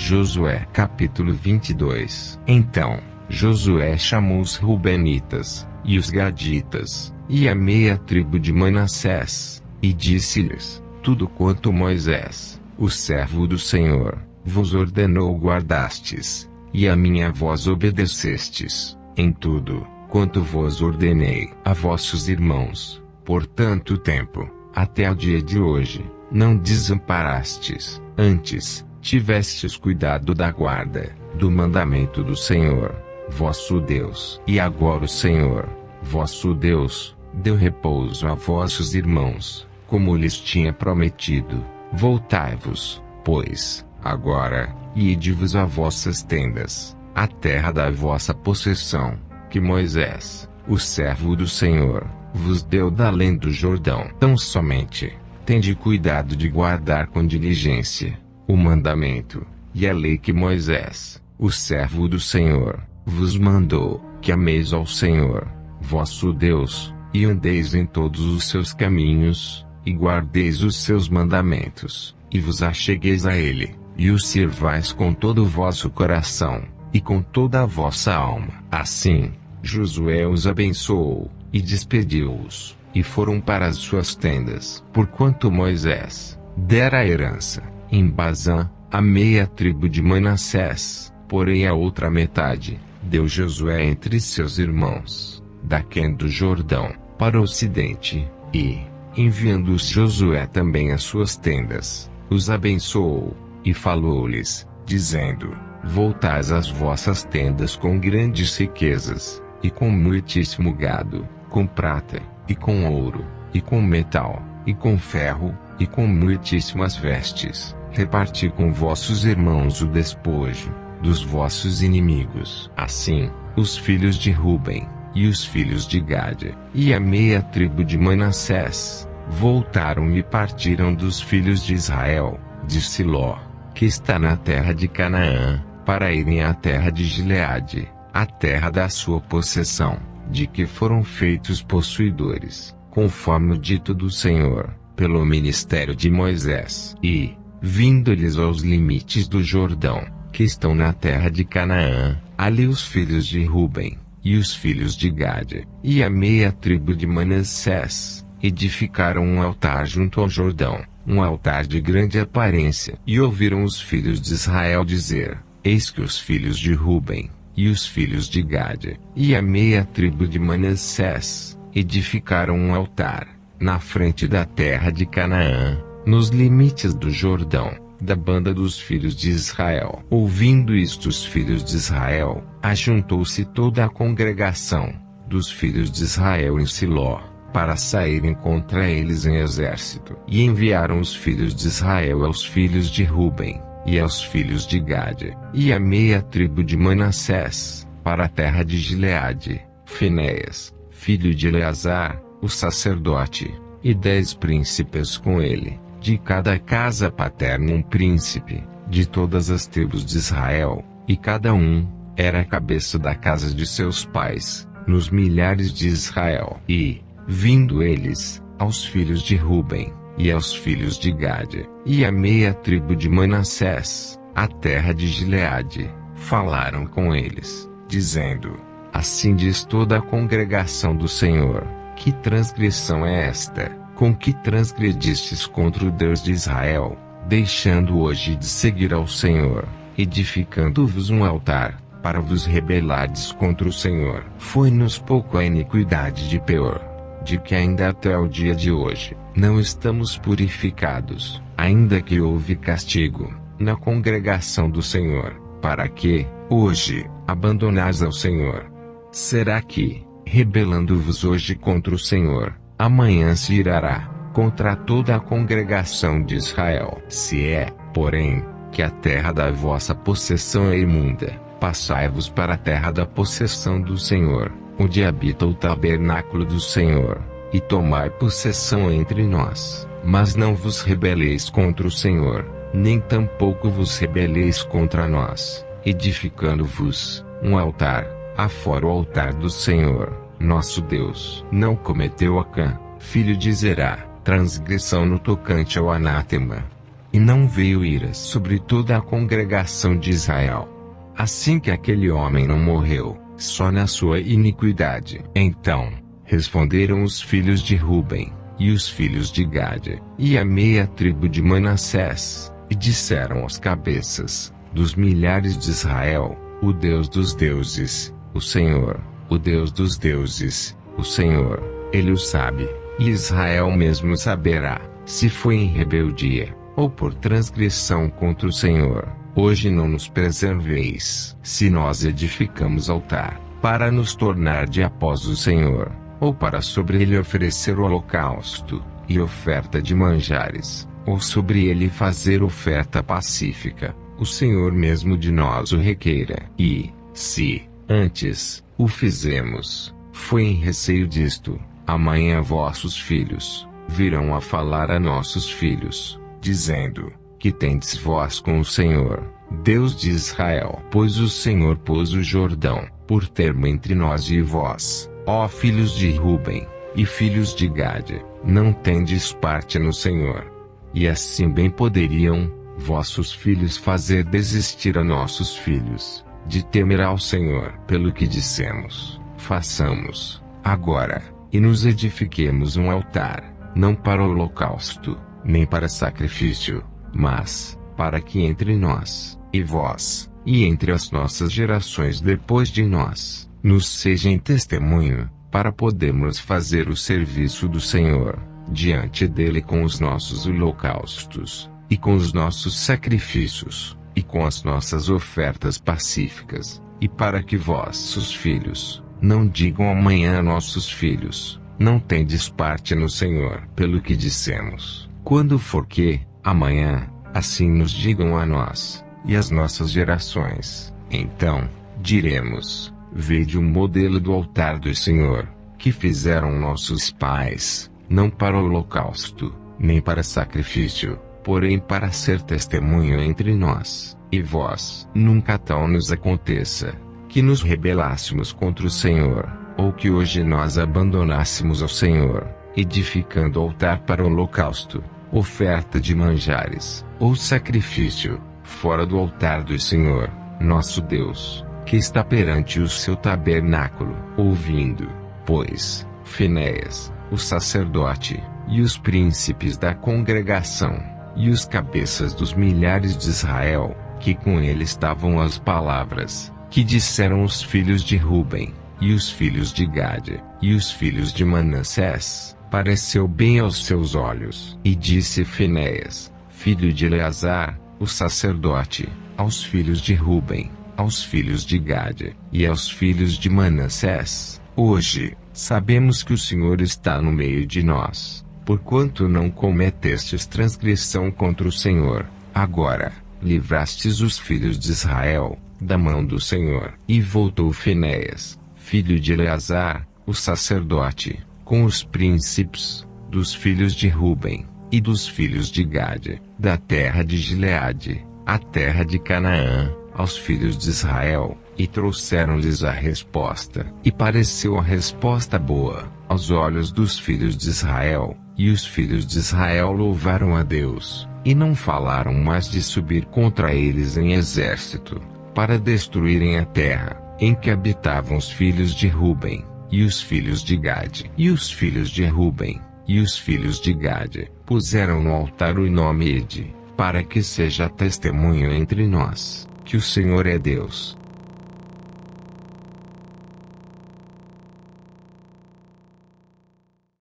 Josué capítulo 22. Então, Josué chamou os Rubenitas, e os Gaditas, e a meia tribo de Manassés, e disse-lhes: tudo quanto Moisés, o servo do Senhor, vos ordenou guardastes, e a minha voz obedecestes, em tudo quanto vos ordenei a vossos irmãos, por tanto tempo, até o dia de hoje, não desamparastes, antes, tivestes cuidado da guarda, do mandamento do Senhor, vosso Deus. E agora o Senhor, vosso Deus, deu repouso a vossos irmãos, como lhes tinha prometido. Voltai-vos, pois, agora, e ide-vos a vossas tendas, a terra da vossa possessão, que Moisés, o servo do Senhor, vos deu da além do Jordão. Tão somente, tende cuidado de guardar com diligência o mandamento e a lei que Moisés, o servo do Senhor, vos mandou, que ameis ao Senhor, vosso Deus, e andeis em todos os seus caminhos, e guardeis os seus mandamentos, e vos achegueis a ele, e o sirvais com todo o vosso coração, e com toda a vossa alma. Assim, Josué os abençoou, e despediu-os, e foram para as suas tendas. Porquanto Moisés dera a herança, em Bazã, a meia tribo de Manassés, porém a outra metade, deu Josué entre seus irmãos, daquém do Jordão, para o ocidente, e, enviando-os Josué também às suas tendas, os abençoou, e falou-lhes, dizendo: voltais às vossas tendas com grandes riquezas, e com muitíssimo gado, com prata, e com ouro, e com metal, e com ferro, e com muitíssimas vestes. Reparti com vossos irmãos o despojo dos vossos inimigos. Assim, os filhos de Ruben, e os filhos de Gade, e a meia tribo de Manassés, voltaram e partiram dos filhos de Israel, de Siló, que está na terra de Canaã, para irem à terra de Gileade, a terra da sua possessão, de que foram feitos possuidores, conforme o dito do Senhor, pelo ministério de Moisés. E, vindo-lhes aos limites do Jordão, que estão na terra de Canaã, ali os filhos de Ruben, e os filhos de Gade, e a meia tribo de Manassés, edificaram um altar junto ao Jordão, um altar de grande aparência. E ouviram os filhos de Israel dizer: eis que os filhos de Ruben, e os filhos de Gade, e a meia tribo de Manassés, edificaram um altar, na frente da terra de Canaã, nos limites do Jordão, da banda dos filhos de Israel. Ouvindo isto os filhos de Israel, ajuntou-se toda a congregação dos filhos de Israel em Siló, para saírem contra eles em exército. E enviaram os filhos de Israel aos filhos de Ruben, e aos filhos de Gade, e a meia tribo de Manassés, para a terra de Gileade, Finéias, filho de Eleazar, o sacerdote, e 10 príncipes com ele, de cada casa paterna um príncipe, de todas as tribos de Israel, e cada um era a cabeça da casa de seus pais, nos milhares de Israel. E, vindo eles, aos filhos de Ruben, e aos filhos de Gade, e a meia tribo de Manassés, a terra de Gileade, falaram com eles, dizendo: assim diz toda a congregação do Senhor: que transgressão é esta, com que transgredistes contra o Deus de Israel, deixando hoje de seguir ao Senhor, edificando-vos um altar, para vos rebelardes contra o Senhor? Foi-nos pouco a iniquidade de Peor, de que ainda até o dia de hoje, não estamos purificados, ainda que houve castigo, na congregação do Senhor, para que, hoje, abandonais ao Senhor. Será que, rebelando-vos hoje contra o Senhor, amanhã se irará contra toda a congregação de Israel? Se é, porém, que a terra da vossa possessão é imunda, passai-vos para a terra da possessão do Senhor, onde habita o tabernáculo do Senhor, e tomai possessão entre nós. Mas não vos rebeleis contra o Senhor, nem tampouco vos rebeleis contra nós, edificando-vos um altar, afora o altar do Senhor, nosso Deus. Não cometeu Acã, filho de Zerá, transgressão no tocante ao anátema. e não veio ira sobre toda a congregação de Israel. Assim que aquele homem não morreu, só na sua iniquidade. Então responderam os filhos de Ruben, e os filhos de Gade, e a meia tribo de Manassés, e disseram aos cabeças dos milhares de Israel: o Deus dos deuses, o Senhor, o Deus dos deuses, o Senhor, Ele o sabe, e Israel mesmo saberá, se foi em rebeldia, ou por transgressão contra o Senhor. Hoje não nos preserveis, se nós edificamos altar, para nos tornar de após o Senhor, ou para sobre ele oferecer holocausto, e oferta de manjares, ou sobre ele fazer oferta pacífica, o Senhor mesmo de nós o requeira. E, se, antes, o fizemos, foi em receio disto, amanhã vossos filhos virão a falar a nossos filhos, dizendo: que tendes vós com o Senhor, Deus de Israel? Pois o Senhor pôs o Jordão por termo entre nós e vós, ó filhos de Ruben, e filhos de Gade, não tendes parte no Senhor. E assim bem poderiam vossos filhos fazer desistir a nossos filhos de temer ao Senhor. Pelo que dissemos: façamos agora, e nos edifiquemos um altar, não para holocausto, nem para sacrifício, mas para que entre nós e vós, e entre as nossas gerações depois de nós, nos seja em testemunho, para podermos fazer o serviço do Senhor diante dele com os nossos holocaustos, e com os nossos sacrifícios, e com as nossas ofertas pacíficas, e para que vossos filhos não digam amanhã a nossos filhos: não tendes parte no Senhor. Pelo que dissemos: quando for que, amanhã, assim nos digam a nós, e às nossas gerações, então diremos: vede o modelo do altar do Senhor, que fizeram nossos pais, não para o holocausto, nem para sacrifício, porém para ser testemunho entre nós e vós. Nunca tal nos aconteça, que nos rebelássemos contra o Senhor, ou que hoje nós abandonássemos ao Senhor, edificando altar para o holocausto, oferta de manjares, ou sacrifício, fora do altar do Senhor, nosso Deus, que está perante o seu tabernáculo. Ouvindo, pois, Finéias, o sacerdote, e os príncipes da congregação, e os cabeças dos milhares de Israel, que com ele estavam, as palavras que disseram os filhos de Ruben, e os filhos de Gade, e os filhos de Manassés, pareceu bem aos seus olhos. E disse Finéias, filho de Eleazar, o sacerdote, aos filhos de Ruben, aos filhos de Gade, e aos filhos de Manassés: hoje sabemos que o Senhor está no meio de nós, porquanto não cometestes transgressão contra o Senhor. Agora livrastes os filhos de Israel da mão do Senhor. E voltou Finéias, filho de Eleazar, o sacerdote, com os príncipes dos filhos de Ruben e dos filhos de Gade, da terra de Gileade, a terra de Canaã, aos filhos de Israel, e trouxeram-lhes a resposta. E pareceu a resposta boa aos olhos dos filhos de Israel, e os filhos de Israel louvaram a Deus, e não falaram mais de subir contra eles em exército, para destruírem a terra em que habitavam os filhos de Ruben, e os filhos de Gade. E os filhos de Ruben, e os filhos de Gade, puseram no altar o nome Ede, para que seja testemunho entre nós, que o Senhor é Deus.